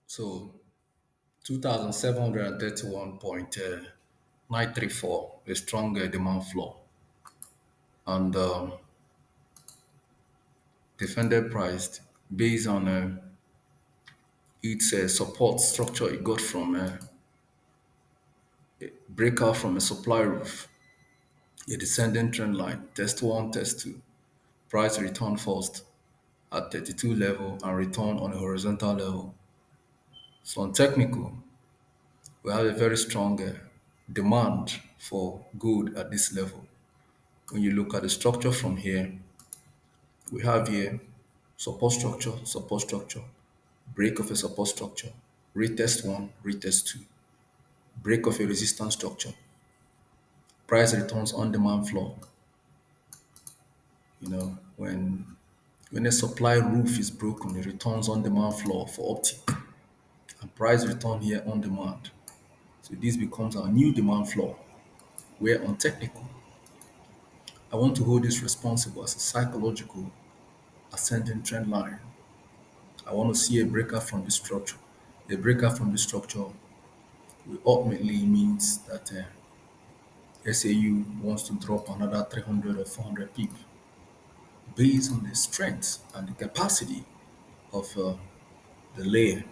So 2,731.934, a strong demand floor, and defended priced based on its support structure it got from breakout from a supply roof, a descending trend line, test one, test two, price return first at 32 level and return on a horizontal level. So on technical, we have a very strong demand for gold at this level. When you look at the structure from here, we have here support structure, break of a support structure, retest one, retest two, break of a resistance structure, price returns on demand floor. When a supply roof is broken, it returns on demand floor for uptick, and price return here on demand. So this becomes our new demand floor, where on technical, I want to hold this responsible as a psychological ascending trend line. I want to see a breaker from the structure. A breaker from the structure will ultimately means that SAU wants to drop another 300 or 400 pip based on the strength and the capacity of the layer.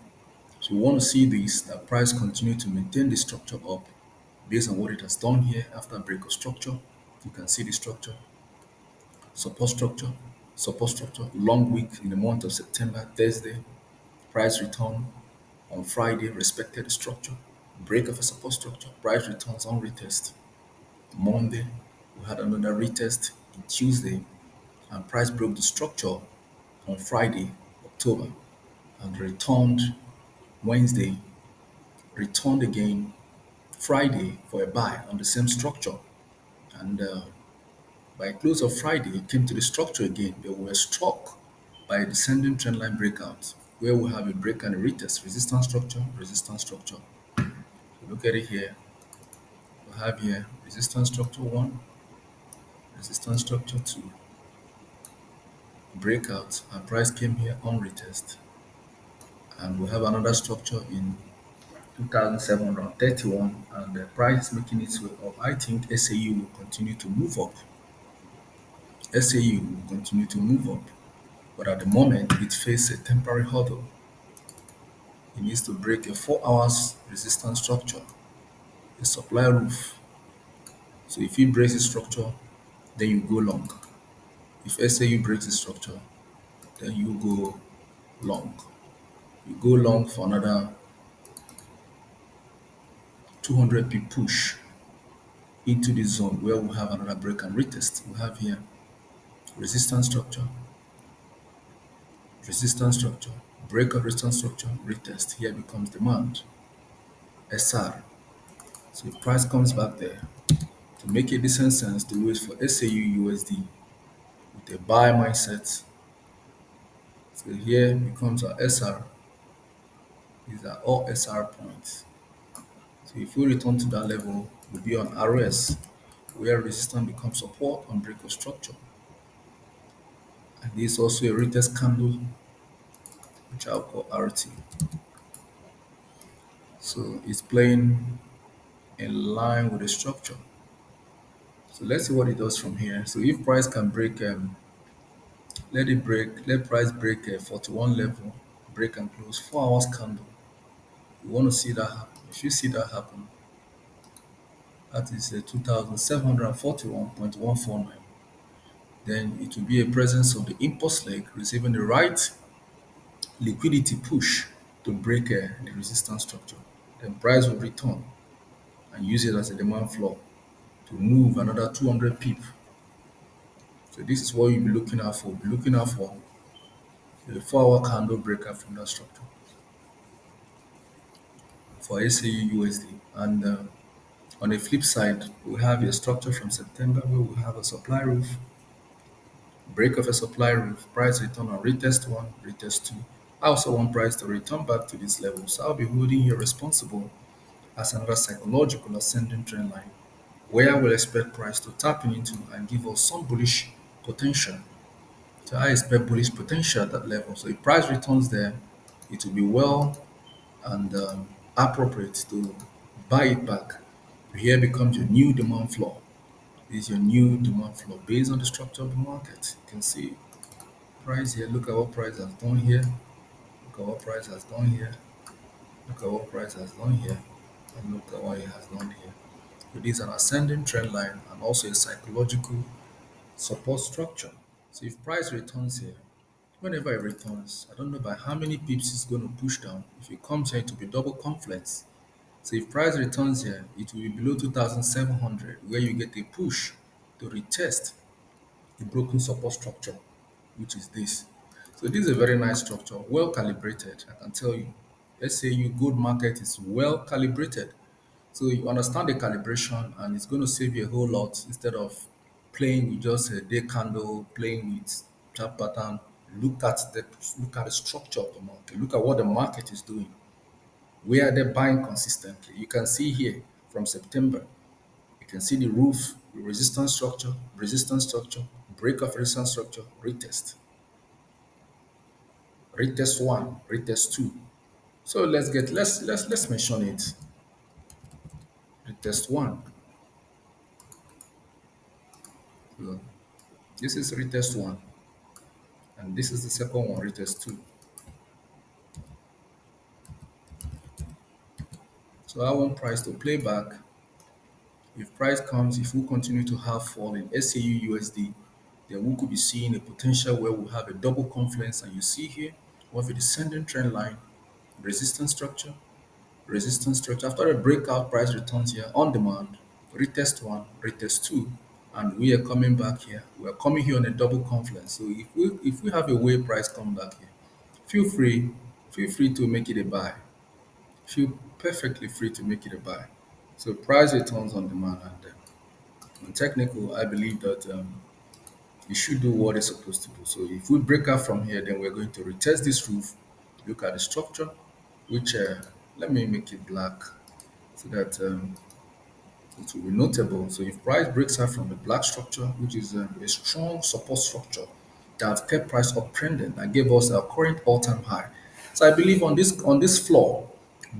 So we want to see this, that price continue to maintain the structure up based on what it has done here after break of structure. You can see the structure, support structure, support structure, long week in the month of September, Thursday, price return on Friday, respected the structure, break of a support structure, price returns on retest. Monday, we had another retest in Tuesday, and price broke the structure on Friday, October, and returned Wednesday, returned again Friday for a buy on the same structure. And by close of Friday, it came to the structure again. They were struck by a descending trendline breakout, where we have a break and a retest, resistance structure, resistance structure. Look at it here. We have here resistance structure one, resistance structure two, breakout, and price came here on retest. And we have another structure in 2,731, and the price making its way up. I think SAU will continue to move up. SAU will continue to move up, but at the moment it faces a temporary hurdle. It needs to break a 4 hours resistance structure, a supply roof. So if it breaks the structure, then you go long. If SAU breaks the structure, then you go long. You go long for another 200 pip push into the zone where we have another break and retest. We have here resistance structure, resistance structure, break of resistance structure, retest. Here becomes demand, SR. So if price comes back there, to make a decent sense, to wait for SAU USD with a buy mindset. So here becomes our SR. These are all SR points. So if we return to that level, we'll be on RS, where resistance becomes support on break of structure. And this is also a retest candle, which I'll call RT. So it's playing in line with the structure. So let's see what it does from here. So if price can break, let price break 41 level, break and close 4 hours candle. You want to see that happen. If you see that happen, that is 2,741.149. Then it will be a presence of the impulse leg receiving the right liquidity push to break the resistance structure. Then price will return and use it as a demand floor to move another 200 pip. So this is what you'll be looking out for. Be looking out for the 4 hour candle breaker from that structure for SAU USD. And on the flip side, we have a structure from September where we have a supply roof, break of a supply roof, price return on retest one, retest two. I also want price to return back to this level. So I'll be holding here responsible as another psychological ascending trend line where I will expect price to tap into and give us some bullish potential. So I expect bullish potential at that level. So if price returns there, it will be well and appropriate to buy it back. Here becomes your new demand floor. This is your new demand floor based on the structure of the market. You can see price here. Look at what price has done here. Look at what price has done here. Look at what price has done here. And look at what it has done here. It is an ascending trend line and also a psychological support structure. So if price returns here, whenever it returns, I don't know by how many pips it's going to push down. If it comes here, it will be double confluence. So if price returns here, it will be below 2,700, where you get a push to retest the broken support structure, which is this. So this is a very nice structure, well calibrated. I can tell you, SAU gold market is well calibrated. So you understand the calibration, and it's going to save you a whole lot instead of playing with just a day candle, playing with chart pattern. Look at the structure of the market. Look at what the market is doing. Where are they buying consistently? You can see here from September, you can see the roof, resistance structure, break of resistance structure, retest, retest one, retest two. So let's mention it. Retest one. So this is retest one, and this is the second one, retest two. So I want price to play back. If price comes, if we continue to have fall in SAU USD, then we could be seeing a potential where we have a double confluence. And you see here, we have a descending trend line, resistance structure, resistance structure. After a breakout, price returns here on demand, retest one, retest two, and we are coming back here. We are coming here on a double confluence. So if we have a way price come back here, feel free, feel free to make it a buy. Feel perfectly free to make it a buy. So price returns on demand, and on technical, I believe that it should do what it's supposed to do. So if we break out from here, then we're going to retest this roof, look at the structure, which let me make it black so that it will be notable. So if price breaks out from the black structure, which is a strong support structure that kept price uptrending and gave us our current all-time high. So I believe on this floor,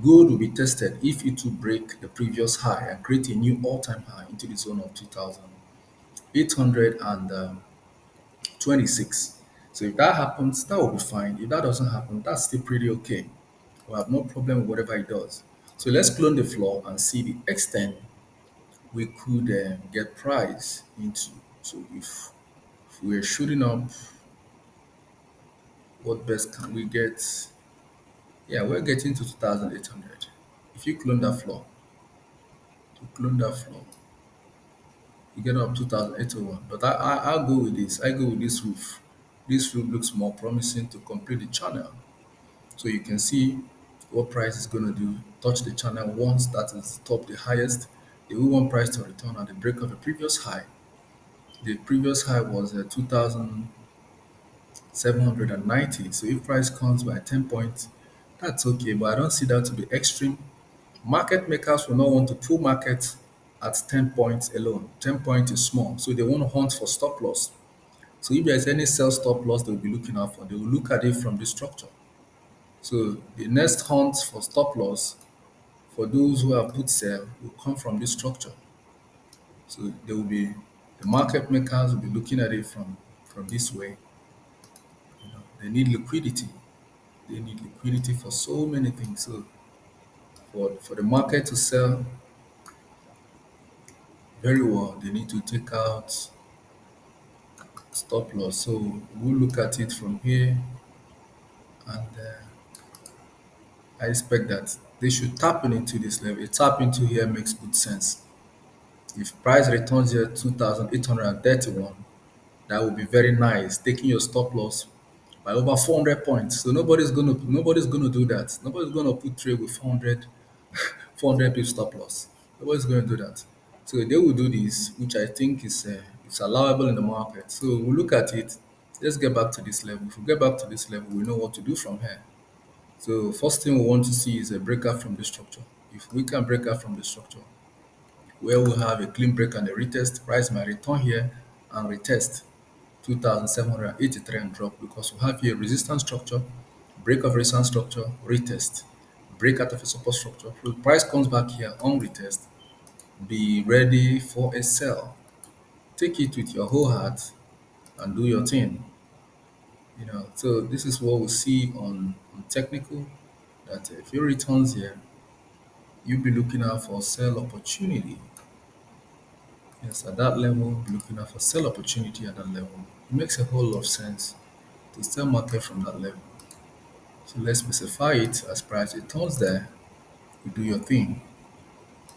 gold will be tested if it will break the previous high and create a new all-time high into the zone of 2,826. So if that happens, that will be fine. If that doesn't happen, that's still pretty okay. We'll have no problem with whatever it does. So let's clone the floor and see the extent we could get price into. So if we're shooting up, what best can we get? Yeah, we're getting to 2,800. If you clone that floor, you get up 2,801. But I'll go with this. I go with this roof. This roof looks more promising to complete the channel. So you can see what price is going to do. Touch the channel once that is top the highest. If we want price to return at the break of the previous high, the previous high was 2,790. So if price comes by 10 points, that's okay. But I don't see that to be extreme. Market makers will not want to pull markets at 10 points alone. 10 points is small. So they want to hunt for stop loss. So if there's any sell stop loss they'll be looking out for, they will look at it from this structure. So the next hunt for stop loss for those who have put sell will come from this structure. So they will be the market makers will be looking at it from this way. They need liquidity. They need liquidity for so many things. So for the market to sell very well, they need to take out stop loss. So we'll look at it from here, and I expect that they should tap into this level. A tap into here makes good sense. If price returns here 2,831, that would be very nice, taking your stop loss by over 400 points. So nobody's gonna do that. Nobody's gonna put trade with 400 pip stop loss. Nobody's gonna do that. So they will do this, which I think is it's allowable in the market. So we'll look at it. Let's get back to this level. If we get back to this level, we know what to do from here. So first thing we want to see is a breakout from the structure. If we can break out from the structure, where we have a clean break and a retest, price might return here and retest 2,783 and drop, because we have here resistance structure, break of resistance structure, retest, break out of a support structure. So the price comes back here on retest, be ready for a sell. Take it with your whole heart and do your thing. So this is what we see on technical, that if your returns here, you'll be looking out for sell opportunity. Yes, at that level, be looking out for sell opportunity at that level. It makes a whole lot of sense to sell market from that level. So let's specify it as price returns there. You do your thing.